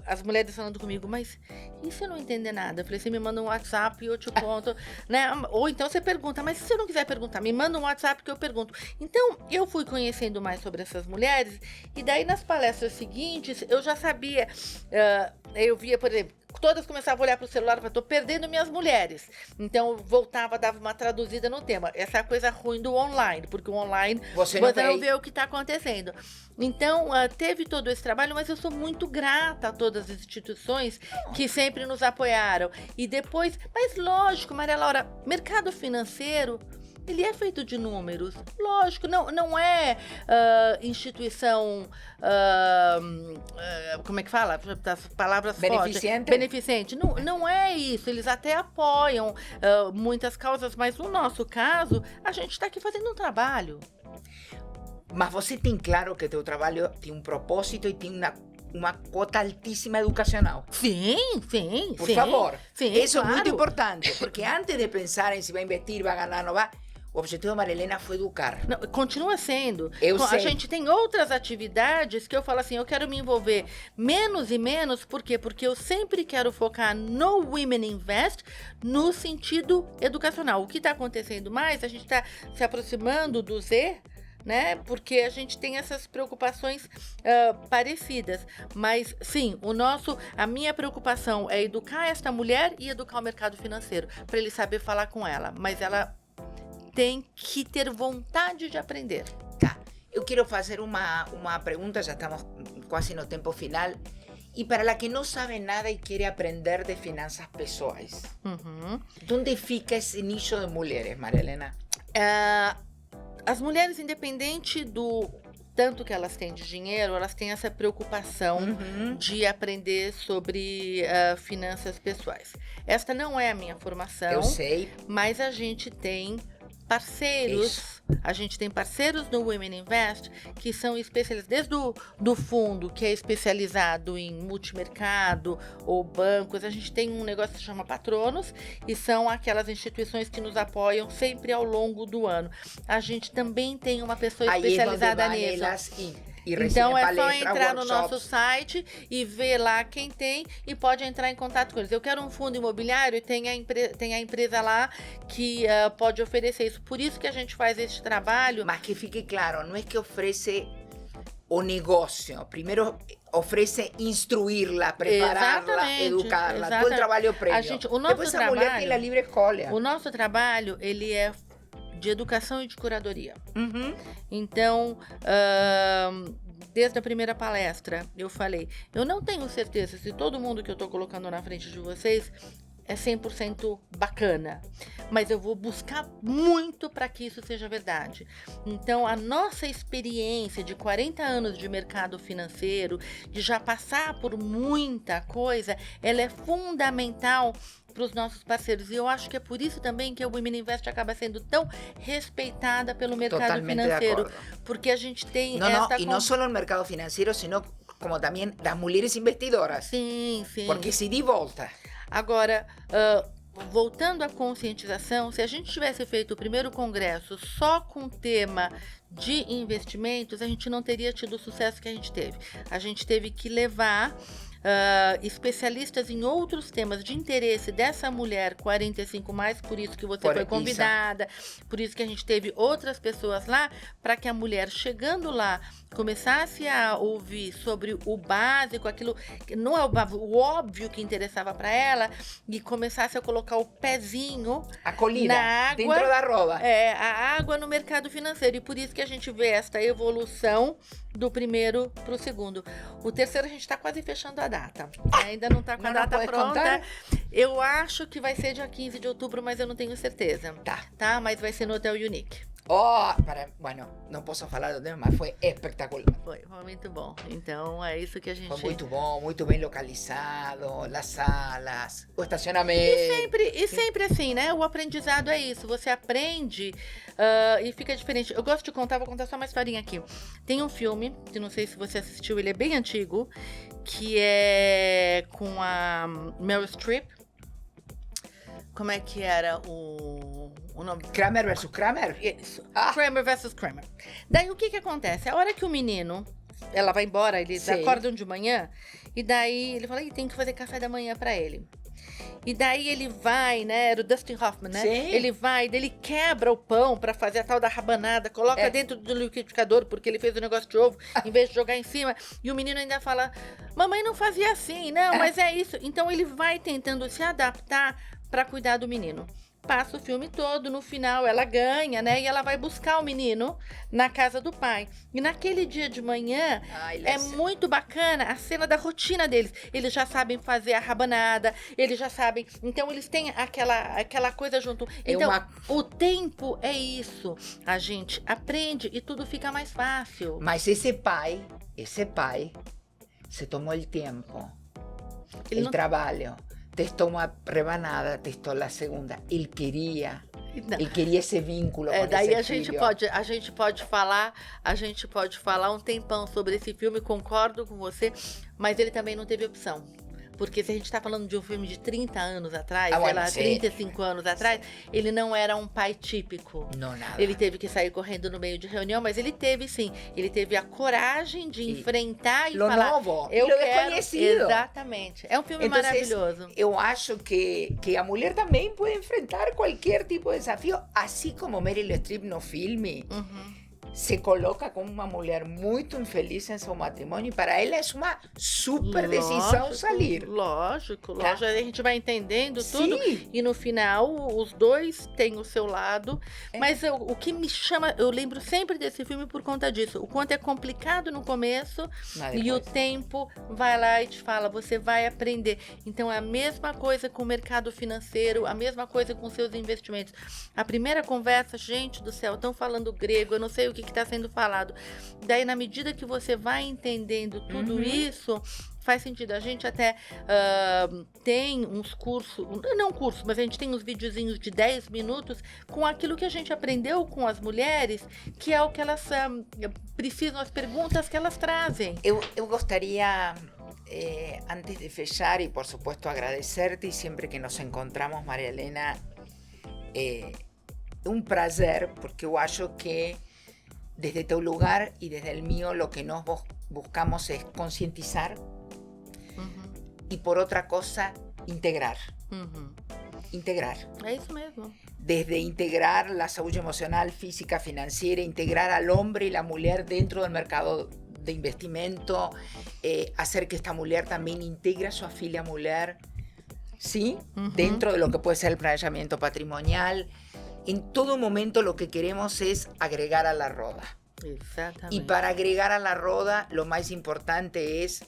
as mulheres falando comigo, mas e se eu não entender nada? Eu falei, você me manda um WhatsApp e eu te conto, né? Ou então você pergunta, mas se eu não quiser perguntar, me manda um WhatsApp que eu pergunto. Então, eu fui conhecendo mais sobre essas mulheres e daí nas palestras seguintes, eu já sabia, eu via, por exemplo, todas começavam a olhar para o celular e falavam, tô perdendo minhas mulheres. Então, eu voltava, dava uma traduzida no tema. Essa é a coisa ruim do online, porque o online você não vê o que está acontecendo. Então, teve todo esse trabalho, mas eu sou muito grata a todas as instituições que sempre nos apoiaram. E depois, mas lógico, Maria Laura, mercado financeiro, ele é feito de números, lógico, não é instituição, como é que fala? As palavras beneficente. Beneficente, não é isso, eles até apoiam muitas causas, mas no nosso caso, a gente está aqui fazendo um trabalho. Mas você tem claro que teu trabalho tem um propósito e tem uma cota altíssima educacional. Sim. Por favor. Sim, isso claro. É muito importante, porque antes de pensar em se vai investir, vai ganhar, não vai, o objetivo da Maria Helena foi educar. Não, continua sendo. Eu sei. A gente tem outras atividades que eu falo assim, eu quero me envolver menos e menos, por quê? Porque eu sempre quero focar no Women Invest no sentido educacional. O que está acontecendo mais, a gente está se aproximando do Z, né? Porque a gente tem essas preocupações parecidas. Mas, sim, a minha preocupação é educar esta mulher e educar o mercado financeiro, para ele saber falar com ela. Mas ela tem que ter vontade de aprender. Tá. Eu quero fazer uma pergunta, já estamos quase no tempo final. E para a que não sabe nada e quer aprender de finanças pessoais, onde fica esse nicho de mulheres, Maria Helena? As mulheres, independente do tanto que elas têm de dinheiro, elas têm essa preocupação de aprender sobre finanças pessoais. Esta não é a minha formação. Eu sei. Mas a gente tem parceiros. A gente tem parceiros no Women Invest que são especializados, desde do fundo, que é especializado em multimercado ou bancos. A gente tem um negócio que se chama Patronos, e são aquelas instituições que nos apoiam sempre ao longo do ano. A gente também tem uma pessoa especializada nisso. Então é só entrar no nosso site e ver lá quem tem, e pode entrar em contato com eles. Eu quero um fundo imobiliário e tem a empresa lá que pode oferecer isso. Por isso que a gente faz esse trabalho. Mas que fique claro, não é que oferece o negócio. Primeiro oferece instruí-la, prepará-la, educá-la. Todo o trabalho prévio. Depois a mulher tem a livre escolha. O nosso trabalho, ele é de educação e de curadoria. Então, desde a primeira palestra, eu falei, eu não tenho certeza se todo mundo que eu estou colocando na frente de vocês é 100% bacana, mas eu vou buscar muito para que isso seja verdade. Então, a nossa experiência de 40 anos de mercado financeiro, de já passar por muita coisa, ela é fundamental para os nossos parceiros. E eu acho que é por isso também que a Women Invest acaba sendo tão respeitada pelo mercado Totalmente financeiro. Porque a gente tem E não só no mercado financeiro, sino como também das mulheres investidoras. Sim. Porque se de volta. Agora, voltando à conscientização, se a gente tivesse feito o primeiro congresso só com o tema de investimentos, a gente não teria tido o sucesso que a gente teve. A gente teve que levar especialistas em outros temas de interesse dessa mulher 45+, por isso que você foi convidada, por isso que a gente teve outras pessoas lá, para que a mulher, chegando lá, começasse a ouvir sobre o básico, aquilo que não é o óbvio que interessava para ela, e começasse a colocar o pezinho acolhida na água, dentro da roda. A água no mercado financeiro. E por isso que a gente vê esta evolução do primeiro para o segundo. O terceiro a gente está quase fechando a data. Ainda não está com a data pronta. Contar? Eu acho que vai ser dia 15 de outubro, mas eu não tenho certeza. Tá? Mas vai ser no Hotel Unique. Bueno, não posso falar do tema, mas foi espetacular. Foi muito bom. Então, é isso que a gente... Foi muito bom, muito bem localizado, as salas, o estacionamento. E sempre assim, né? O aprendizado é isso. Você aprende e fica diferente. Eu gosto de contar, vou contar só uma historinha aqui. Tem um filme, que não sei se você assistiu, ele é bem antigo, que é com a Meryl Streep. Como é que era o nome? Kramer versus Kramer? Isso. Kramer versus Kramer. Daí o que acontece? A hora que o menino, ela vai embora, eles acordam de manhã, e daí ele fala, tem que fazer café da manhã pra ele. E daí ele vai, né? Era o Dustin Hoffman, né? Sim. Ele vai, daí ele quebra o pão pra fazer a tal da rabanada, coloca dentro do liquidificador, porque ele fez o negócio de ovo, em vez de jogar em cima. E o menino ainda fala, mamãe não fazia assim, não, mas é isso. Então ele vai tentando se adaptar para cuidar do menino. Passa o filme todo, no final ela ganha, né? E ela vai buscar o menino na casa do pai. E naquele dia de manhã, muito bacana a cena da rotina deles. Eles já sabem fazer a rabanada, eles já sabem... Então, eles têm aquela coisa junto. Então, o tempo é isso. A gente aprende e tudo fica mais fácil. Mas esse pai se tomou o tempo, o trabalho. Testou uma rebanada, testou a segunda. Ele queria esse vínculo com daí esse filho. A gente pode falar um tempão sobre esse filme, concordo com você, mas ele também não teve opção. Porque se a gente está falando de um filme de 30 anos atrás, 35 anos atrás, ele não era um pai típico. Não, nada. Ele teve que sair correndo no meio de reunião, mas ele teve sim. Ele teve a coragem de enfrentar e falar... novo, eu lo quero... desconhecido. Exatamente. É um filme maravilhoso. Eu acho que a mulher também pode enfrentar qualquer tipo de desafio, assim como Meryl Streep no filme. se coloca como uma mulher muito infeliz em seu matrimônio e para ela é uma super decisão sair. Lógico. Tá? A gente vai entendendo tudo Sim. e no final os dois têm o seu lado. Mas o que me chama, eu lembro sempre desse filme por conta disso. O quanto é complicado no começo e o tempo vai lá e te fala, você vai aprender. Então é a mesma coisa com o mercado financeiro, a mesma coisa com seus investimentos. A primeira conversa, gente do céu, estão falando grego, eu não sei o que está sendo falado. Daí, na medida que você vai entendendo tudo isso, faz sentido. A gente até tem uns cursos, não curso, mas a gente tem uns videozinhos de 10 minutos com aquilo que a gente aprendeu com as mulheres, que é o que elas precisam, as perguntas que elas trazem. Eu gostaria, antes de fechar, e por supuesto agradecerte, e sempre que nos encontramos, Maria Helena, um prazer, porque eu acho que desde teu lugar y desde el mío lo que nos buscamos es concientizar y por otra cosa integrar. Integrar. É isso mesmo. Desde integrar la salud emocional, física, financiera, integrar al hombre y la mujer dentro del mercado de investimento, hacer que esta mujer también integre a su filia mujer, ¿sí? Dentro de lo que puede ser el planejamiento patrimonial. En todo momento lo que queremos es agregar a la roda. Exatamente. Y para agregar a la roda, lo más importante es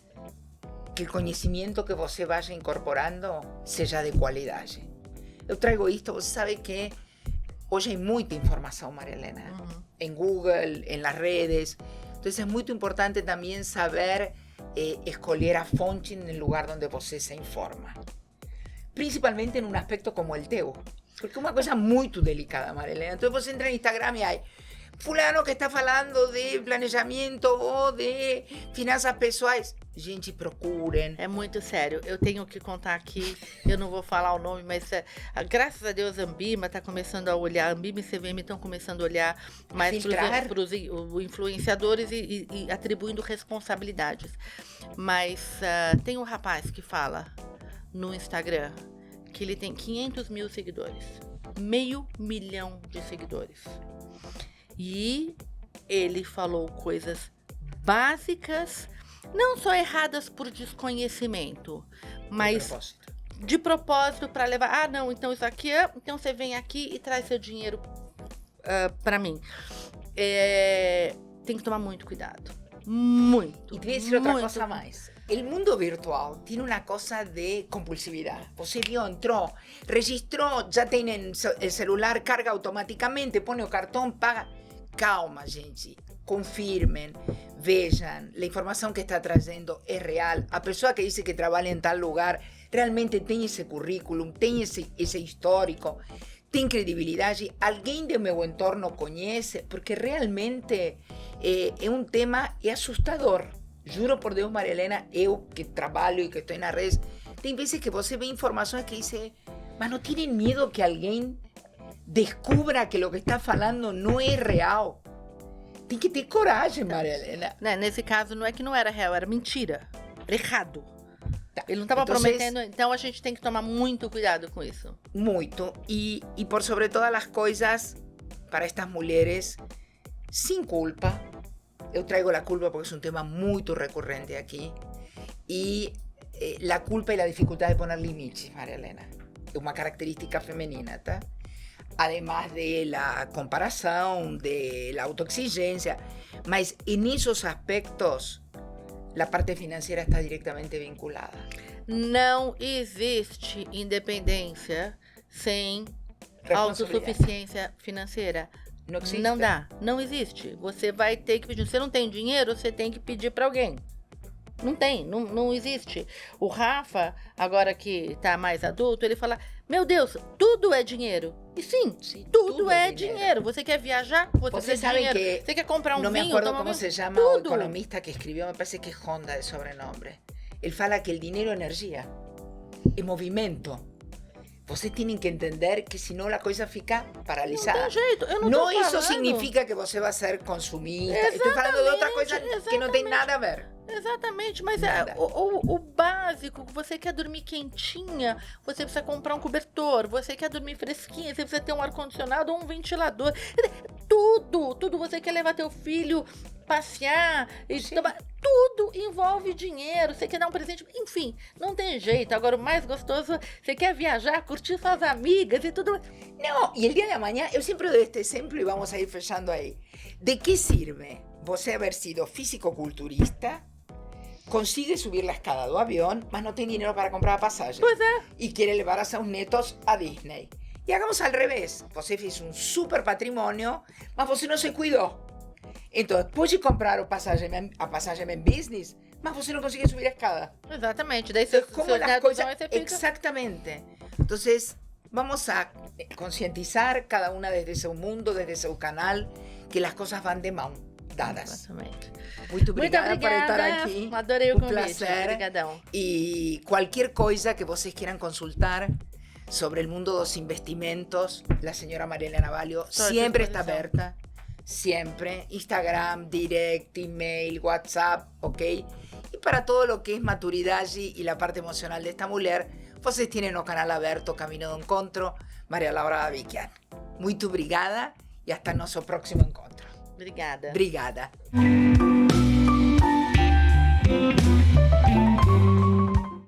que el conocimiento que você vaya incorporando seja de qualidade. Eu trago isto, você sabe que hoje hay mucha información, María Elena, en Google, en las redes. Entonces es muy importante también saber escolher a fonte en el lugar donde você se informa. Principalmente en un aspecto como el teu. Porque é uma coisa muito delicada, Maria Helena. Então você entra no Instagram e aí, fulano que está falando de planejamento ou de finanças pessoais. Gente, procurem. É muito sério. Eu tenho que contar aqui, eu não vou falar o nome, mas graças a Deus a Ambima está começando a olhar, a Ambima e CVM estão começando a olhar mais para os influenciadores e atribuindo responsabilidades. Mas tem um rapaz que fala no Instagram que ele tem 500 mil seguidores, 500 mil de seguidores. E ele falou coisas básicas, não só erradas por desconhecimento, mas de propósito para levar, não, então isso aqui, então você vem aqui e traz seu dinheiro para mim. Tem que tomar muito cuidado. Muito. E te voy a decir outra coisa mais. El mundo virtual tiene una cosa de compulsividad. Você vio, entró, registró, ya tiene el celular, carga automáticamente, pone o cartón, paga. Calma, gente. Confirmen, vean, la información que está trayendo es real. A pessoa que dice que trabaja en tal lugar realmente tem esse currículum, tem esse histórico, tem credibilidade. Alguém do meu entorno conhece, porque realmente é um tema assustador. Juro por Deus, Maria Helena, eu que trabalho e que estou nas redes, tem vezes que você vê informações que diz, mas não tienen medo que alguém descubra que o que está falando não é real. Tem que ter coragem, Maria Helena. Nesse caso, não é que não era real, era mentira. Errado. Tá. Ele não estava prometendo, então a gente tem que tomar muito cuidado com isso. Muito. E por sobre todas as coisas, para estas mulheres, sem culpa. Eu traigo a culpa porque é um tema muito recorrente aqui. E a culpa e a dificuldade de poner limites, Maria Helena. É uma característica feminina, tá? Además de la comparación, de la autoexigencia, mas en esos aspectos la parte financiera está directamente vinculada. Não existe independência sem autossuficiência financeira. Não existe. Não dá, não existe. Você vai ter que pedir. Você não tem dinheiro, você tem que pedir para alguém. Não tem, não existe. O Rafa, agora que está mais adulto, ele fala, meu Deus, tudo é dinheiro. E sim, tudo é dinheiro. Você quer viajar? Você quer dinheiro. Que você quer comprar um vinho? Não me acuerdo como se chama o economista que escreveu, me parece que é Honda de sobrenome. Ele fala que o dinheiro é energia, é movimento. Você tem que entender que senão a coisa fica paralisada. Não tem jeito, eu não Não tô isso falando. significa que você vai ser consumista. Estou falando de outra coisa que não tem nada a ver. Exatamente, mas o básico, você quer dormir quentinha, você precisa comprar um cobertor, você quer dormir fresquinha, você precisa ter um ar-condicionado ou um ventilador. tudo. Você quer levar teu filho passear, e tudo envolve dinheiro. Você quer dar um presente, enfim, não tem jeito. Agora o mais gostoso, você quer viajar, curtir suas amigas e tudo. No, y el día de mañana, yo siempre doy este ejemplo y vamos a ir fechando ahí. ¿De qué sirve você haber sido físico-culturista, consigue subir la escada do avión, mas no tiene dinero para comprar pasaje? Pois é. Y quiere llevar a sus netos a Disney. Y hagamos al revés. Você fez un super patrimonio, mas você no se cuidó. Entonces, pode comprar a passagem en business, mas você no consigue subir a escada. Exatamente. Daí seus Como las netos cosas... vão e você fica... Exactamente. Entonces, vamos a concientizar cada una desde su mundo, desde su canal, que las cosas van de mão dadas. Exatamente. Muito obrigada por estar aqui. Adorei o Um convite. placer. Obrigadão. Y cualquier cosa que vocês quieran consultar sobre el mundo dos investimentos, la señora Mariela Navalio Estoy a siempre está disposición. abierta. Siempre. Instagram, direct, email, WhatsApp, ¿ok? Y para todo lo que es maturidad y la parte emocional de esta mujer, vocês tienen o canal aberto Camino do Encontro, Maria Laura Aviquian. Muito obrigada y hasta nuestro próximo encontro. Obrigada. Obrigada.